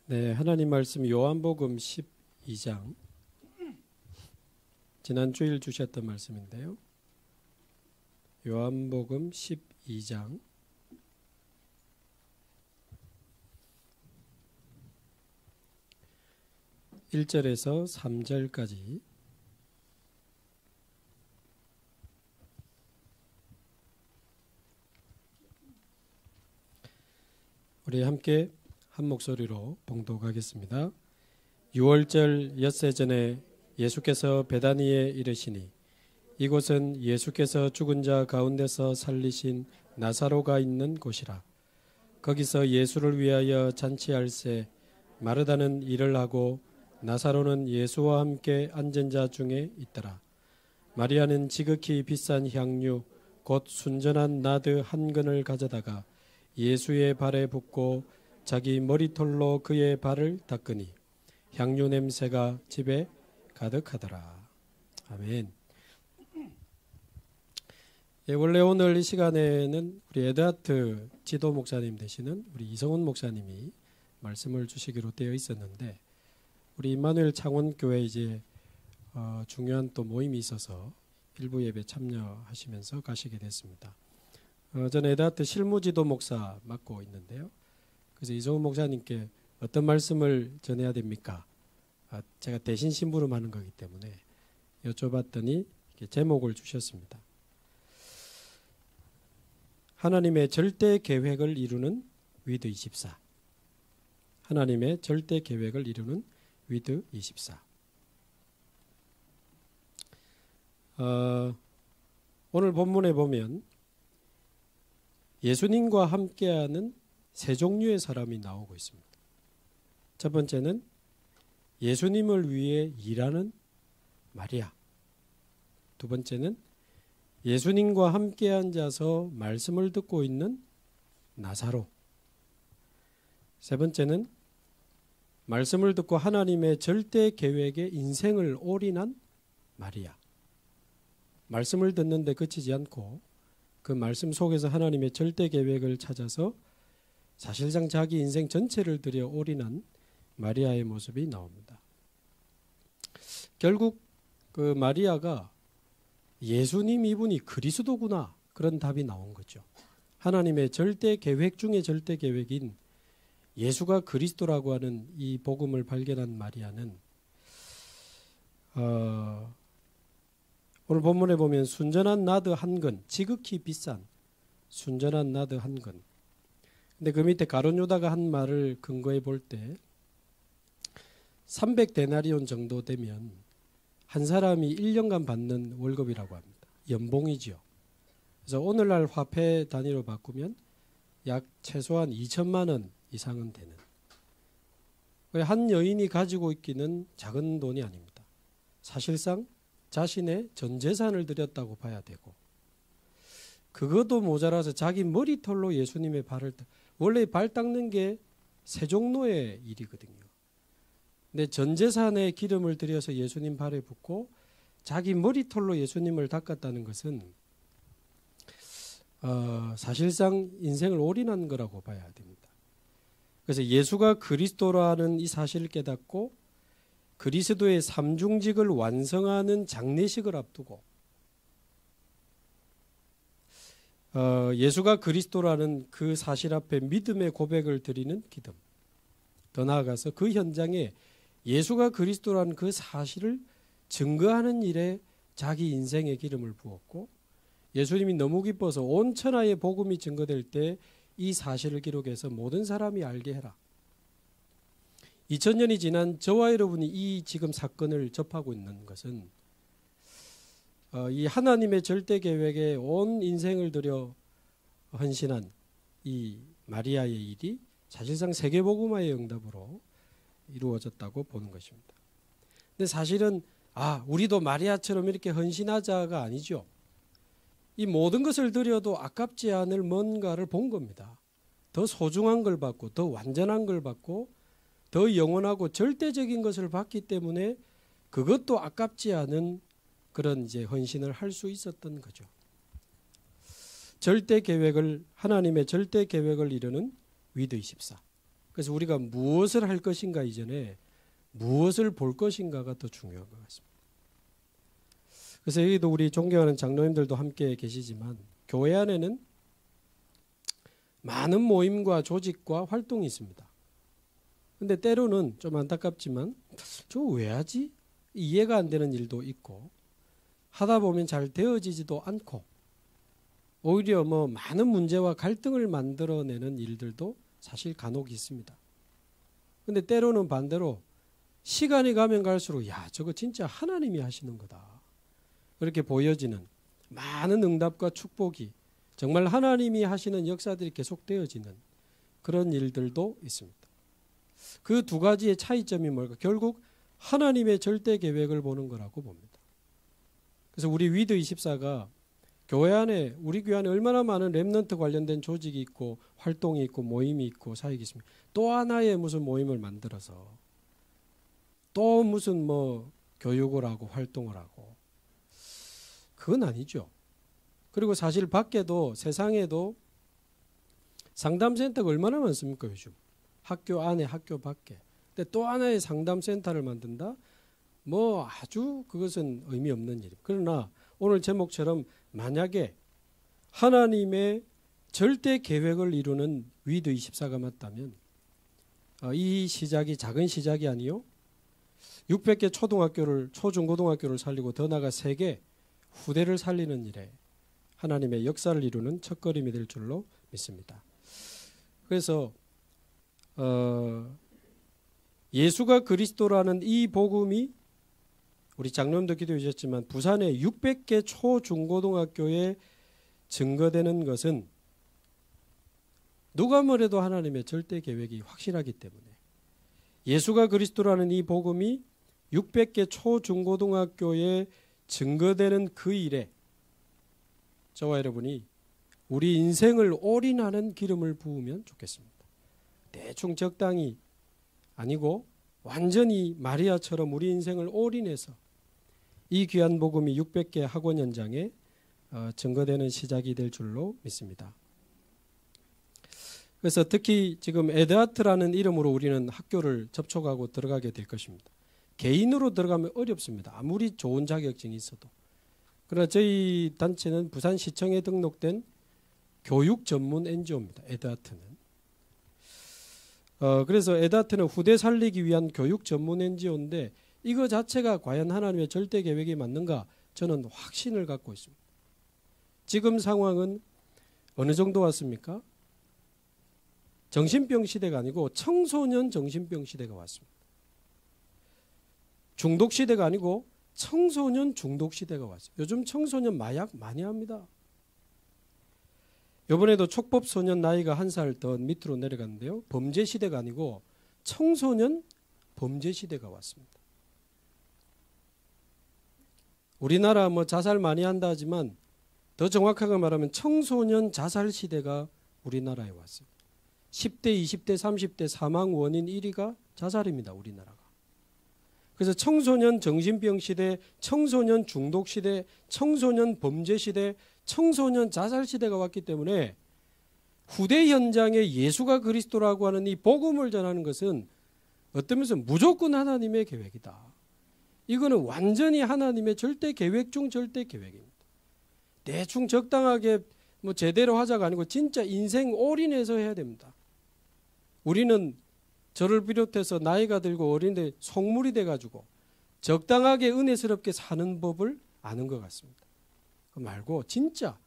네, 하나님 말씀 요한복음 12장 지난 주일 주셨던 말씀인데요. 요한복음 12장 1절에서 3절까지 우리 함께 한 목소리로 봉독하겠습니다. 6월절 엿새 전에 예수께서 베다니에 이르시니 이곳은 예수께서 죽은 자 가운데서 살리신 나사로가 있는 곳이라. 거기서 예수를 위하여 잔치할새 마르다는 일을 하고 나사로는 예수와 함께 앉은 자 중에 있더라. 마리아는 지극히 비싼 향유 곧 순전한 나드 한 근을 가져다가 예수의 발에 붓고 자기 머리털로 그의 발을 닦으니 향유 냄새가 집에 가득하더라. 아멘. 예, 원래 오늘 이 시간에는 우리 에드하트 지도 목사님 되시는 우리 이성훈 목사님이 말씀을 주시기로 되어 있었는데 우리 임마누엘 창원교회 이제 중요한 또 모임이 있어서 일부 예배 참여하시면서 가시게 됐습니다. 저는 에드하트 실무지도 목사 맡고 있는데요. 그래서 이성훈 목사님께 어떤 말씀을 전해야 됩니까? 제가 대신 심부름하는 거기 때문에 여쭤봤더니 이렇게 제목을 주셨습니다. 하나님의 절대 계획을 이루는 위드 24. 하나님의 절대 계획을 이루는 위드 24. 오늘 본문에 보면 예수님과 함께하는 세 종류의 사람이 나오고 있습니다. 첫 번째는 예수님을 위해 일하는 마리아. 두 번째는 예수님과 함께 앉아서 말씀을 듣고 있는 나사로. 세 번째는 말씀을 듣고 하나님의 절대 계획에 인생을 올인한 마리아. 말씀을 듣는데 그치지 않고 그 말씀 속에서 하나님의 절대 계획을 찾아서 사실상 자기 인생 전체를 들여 올인한 마리아의 모습이 나옵니다. 결국 그 마리아가 예수님 이분이 그리스도구나 그런 답이 나온 거죠. 하나님의 절대 계획 중에 절대 계획인 예수가 그리스도라고 하는 이 복음을 발견한 마리아는 오늘 본문에 보면 순전한 나드 한 근, 지극히 비싼 순전한 나드 한 근. 근데 그 밑에 가룟 유다가 한 말을 근거해 볼 때 300데나리온 정도 되면 한 사람이 1년간 받는 월급이라고 합니다. 연봉이죠. 그래서 오늘날 화폐 단위로 바꾸면 약 최소한 2천만 원 이상은 되는. 한 여인이 가지고 있기는 작은 돈이 아닙니다. 사실상 자신의 전 재산을 드렸다고 봐야 되고 그것도 모자라서 자기 머리털로 예수님의 발을 원래 발 닦는 게 세종로의 일이거든요. 근데 전 재산의 기름을 들여서 예수님 발에 붓고 자기 머리털로 예수님을 닦았다는 것은 사실상 인생을 올인한 거라고 봐야 됩니다. 그래서 예수가 그리스도라는 이 사실을 깨닫고 그리스도의 삼중직을 완성하는 장례식을 앞두고 예수가 그리스도라는 그 사실 앞에 믿음의 고백을 드리는 기도. 더 나아가서 그 현장에 예수가 그리스도라는 그 사실을 증거하는 일에 자기 인생의 기름을 부었고 예수님이 너무 기뻐서 온 천하의 복음이 증거될 때 이 사실을 기록해서 모든 사람이 알게 해라. 2000년이 지난 저와 여러분이 이 지금 사건을 접하고 있는 것은 이 하나님의 절대 계획에 온 인생을 들여 헌신한 이 마리아의 일이 사실상 세계복음화의 응답으로 이루어졌다고 보는 것입니다. 근데 사실은 우리도 마리아처럼 이렇게 헌신하자가 아니죠. 이 모든 것을 드려도 아깝지 않을 뭔가를 본 겁니다. 더 소중한 걸 받고 더 완전한 걸 받고 더 영원하고 절대적인 것을 받기 때문에 그것도 아깝지 않은 그런 이제 헌신을 할 수 있었던 거죠. 절대 계획을 하나님의 절대 계획을 이루는 위드 24. 그래서 우리가 무엇을 할 것인가 이전에 무엇을 볼 것인가가 더 중요한 것 같습니다. 그래서 여기도 우리 존경하는 장로님들도 함께 계시지만 교회 안에는 많은 모임과 조직과 활동이 있습니다. 근데 때로는 좀 안타깝지만 저 왜 하지? 이해가 안 되는 일도 있고 하다 보면 잘 되어지지도 않고 오히려 많은 문제와 갈등을 만들어내는 일들도 사실 간혹 있습니다. 근데 때로는 반대로 시간이 가면 갈수록 저거 진짜 하나님이 하시는 거다. 그렇게 보여지는 많은 응답과 축복이 정말 하나님이 하시는 역사들이 계속되어지는 그런 일들도 있습니다. 그 두 가지의 차이점이 뭘까? 결국 하나님의 절대 계획을 보는 거라고 봅니다. 그래서 우리 위드24가 교회 안에 우리 교회 안에 얼마나 많은 렘넌트 관련된 조직이 있고 활동이 있고 모임이 있고 사역이 있습니다. 또 하나의 무슨 모임을 만들어서 또 무슨 교육을 하고 활동을 하고 그건 아니죠. 그리고 사실 밖에도 세상에도 상담센터가 얼마나 많습니까 요즘. 학교 안에 학교 밖에. 근데 또 하나의 상담센터를 만든다? 아주 그것은 의미 없는 일입니다. 그러나 오늘 제목처럼 만약에 하나님의 절대 계획을 이루는 위드24가 맞다면 이 시작이 작은 시작이 아니요 600개 초중고등학교를 살리고 더 나아가 세계 후대를 살리는 일에 하나님의 역사를 이루는 첫걸음이 될 줄로 믿습니다. 그래서 예수가 그리스도라는 이 복음이 우리 장로님도 기도해 주셨지만 부산의 600개 초중고등학교에 증거되는 것은 누가 뭐래도 하나님의 절대 계획이 확실하기 때문에 예수가 그리스도라는 이 복음이 600개 초중고등학교에 증거되는 그 일에 저와 여러분이 우리 인생을 올인하는 기름을 부으면 좋겠습니다. 대충 적당히 아니고 완전히 마리아처럼 우리 인생을 올인해서 이 귀한 복음이 600개 학원 현장에 증거되는 시작이 될 줄로 믿습니다. 그래서 특히 지금 에드하트라는 이름으로 우리는 학교를 접촉하고 들어가게 될 것입니다. 개인으로 들어가면 어렵습니다. 아무리 좋은 자격증이 있어도. 그러나 저희 단체는 부산시청에 등록된 교육 전문 NGO입니다. 에드하트는. 그래서 에드하트는 후대 살리기 위한 교육 전문 NGO인데 이거 자체가 과연 하나님의 절대 계획이 맞는가? 저는 확신을 갖고 있습니다. 지금 상황은 어느 정도 왔습니까? 정신병 시대가 아니고 청소년 정신병 시대가 왔습니다. 중독 시대가 아니고 청소년 중독 시대가 왔어요. 요즘 청소년 마약 많이 합니다. 이번에도 촉법소년 나이가 1살 더 밑으로 내려갔는데요. 범죄 시대가 아니고 청소년 범죄 시대가 왔습니다. 우리나라 자살 많이 한다 하지만 더 정확하게 말하면 청소년 자살 시대가 우리나라에 왔습니다. 10대, 20대, 30대 사망 원인 1위가 자살입니다. 우리나라가. 그래서 청소년 정신병 시대, 청소년 중독 시대, 청소년 범죄 시대, 청소년 자살 시대가 왔기 때문에 후대 현장에 예수가 그리스도라고 하는 이 복음을 전하는 것은 어떤 면에서 무조건 하나님의 계획이다. 이거는 완전히 하나님의 절대 계획 중 절대 계획입니다. 대충 적당하게 제대로 하자가 아니고 진짜 인생 올인해서 해야 됩니다. 우리는 저를 비롯해서 나이가 들고 어린데 속물이 돼가지고 적당하게 은혜스럽게 사는 법을 아는 것 같습니다. 그 말고 진짜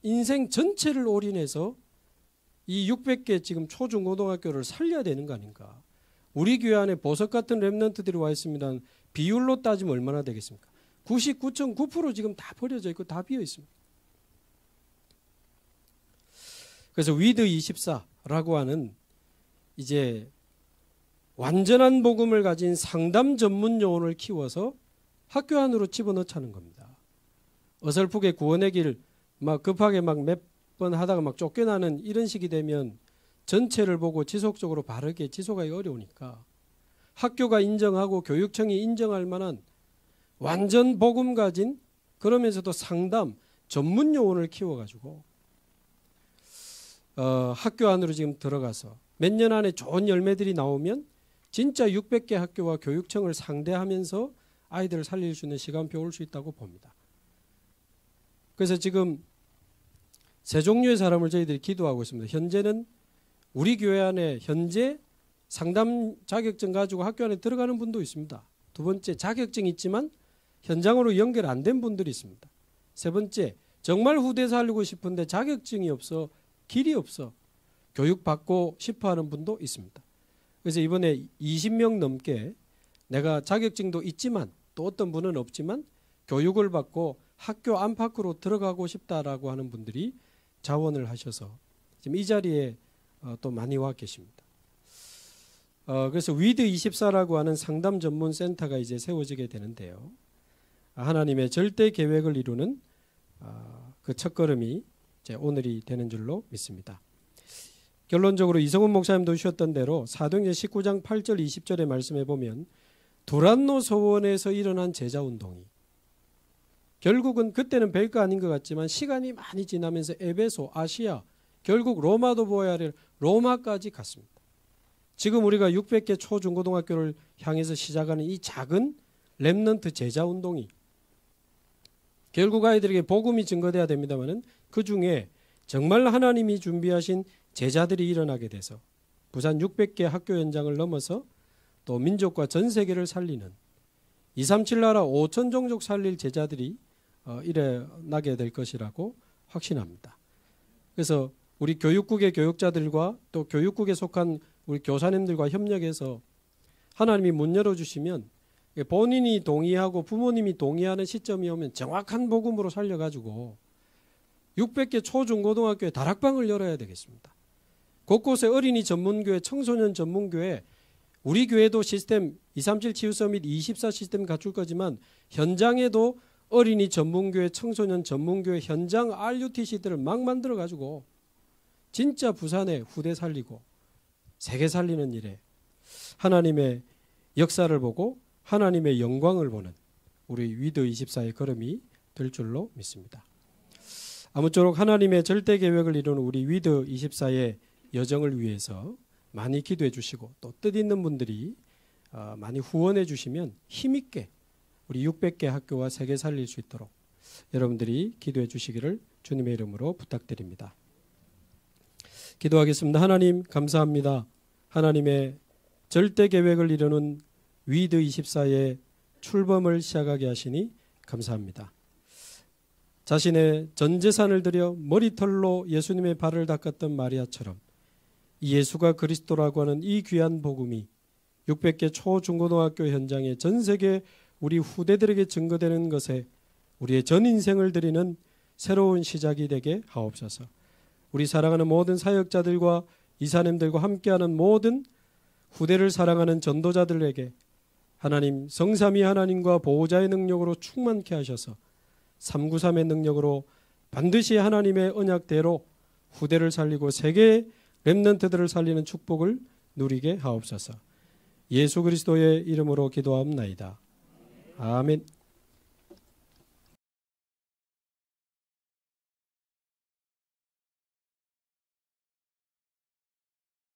인생 전체를 올인해서 이 600개 지금 초중고등학교를 살려야 되는 거 아닌가. 우리 교회 안에 보석 같은 렘넌트들이 와 있습니다. 비율로 따지면 얼마나 되겠습니까? 99.9% 지금 다 버려져 있고 다 비어 있습니다. 그래서 위드24라고 하는 이제 완전한 복음을 가진 상담 전문 요원을 키워서 학교 안으로 집어넣자는 겁니다. 어설프게 구원의 길 급하게 몇 번 하다가 쫓겨나는 이런 식이 되면 전체를 보고 지속적으로 바르게 지속하기 어려우니까 학교가 인정하고 교육청이 인정할 만한 완전 복음 가진 그러면서도 상담 전문 요원을 키워가지고 학교 안으로 지금 들어가서 몇 년 안에 좋은 열매들이 나오면 진짜 600개 학교와 교육청을 상대하면서 아이들을 살릴 수 있는 시간표 올 수 있다고 봅니다. 그래서 지금 세 종류의 사람을 저희들이 기도하고 있습니다. 현재는 우리 교회 안에 현재 상담 자격증 가지고 학교 안에 들어가는 분도 있습니다. 두 번째, 자격증이 있지만 현장으로 연결 안 된 분들이 있습니다. 세 번째, 정말 후대 살리고 싶은데 자격증이 없어, 길이 없어 교육받고 싶어하는 분도 있습니다. 그래서 이번에 20명 넘게 내가 자격증도 있지만 또 어떤 분은 없지만 교육을 받고 학교 안팎으로 들어가고 싶다라고 하는 분들이 자원을 하셔서 지금 이 자리에 또 많이 와 계십니다. 그래서 위드24라고 하는 상담 전문 센터가 이제 세워지게 되는데요. 하나님의 절대 계획을 이루는 그 첫걸음이 이제 오늘이 되는 줄로 믿습니다. 결론적으로 이성훈 목사님도 주셨던 대로 사도행전 19장 8절 20절의 말씀에 보면 두란노 소원에서 일어난 제자운동이 결국은 그때는 별거 아닌 것 같지만 시간이 많이 지나면서 에베소, 아시아, 결국 로마도 보아야 할 로마까지 갔습니다. 지금 우리가 600개 초중고등학교를 향해서 시작하는 이 작은 렘넌트 제자운동이 결국 아이들에게 복음이 증거돼야 됩니다마는 그 중에 정말 하나님이 준비하신 제자들이 일어나게 돼서 부산 600개 학교 현장을 넘어서 또 민족과 전 세계를 살리는 237 나라 5천 종족 살릴 제자들이 일어나게 될 것이라고 확신합니다. 그래서 우리 교육국의 교육자들과 또 교육국에 속한 우리 교사님들과 협력해서 하나님이 문 열어주시면 본인이 동의하고 부모님이 동의하는 시점이 오면 정확한 복음으로 살려가지고 600개 초중고등학교에 다락방을 열어야 되겠습니다. 곳곳에 어린이 전문교회, 청소년 전문교회, 우리 교회도 시스템 237 치유서밋 24 시스템 갖출 거지만 현장에도 어린이 전문교회, 청소년 전문교회 현장 RUTC들을 막 만들어가지고 진짜 부산의 후대 살리고 세계 살리는 일에 하나님의 역사를 보고 하나님의 영광을 보는 우리 위드24의 걸음이 될 줄로 믿습니다. 아무쪼록 하나님의 절대 계획을 이루는 우리 위드24의 여정을 위해서 많이 기도해 주시고 또 뜻 있는 분들이 많이 후원해 주시면 힘있게 우리 600개 학교와 세계 살릴 수 있도록 여러분들이 기도해 주시기를 주님의 이름으로 부탁드립니다. 기도하겠습니다. 하나님 감사합니다. 하나님의 절대 계획을 이루는 위드24의 출범을 시작하게 하시니 감사합니다. 자신의 전 재산을 들여 머리털로 예수님의 발을 닦았던 마리아처럼 이 예수가 그리스도라고 하는 이 귀한 복음이 600개 초중고등학교 현장에 전 세계 우리 후대들에게 증거되는 것에 우리의 전 인생을 드리는 새로운 시작이 되게 하옵소서. 우리 사랑하는 모든 사역자들과 이사님들과 함께하는 모든 후대를 사랑하는 전도자들에게 하나님 성삼위 하나님과 보호자의 능력으로 충만케 하셔서 393의 능력으로 반드시 하나님의 언약대로 후대를 살리고 세계 렘넌트들을 살리는 축복을 누리게 하옵소서. 예수 그리스도의 이름으로 기도하옵나이다. 아멘.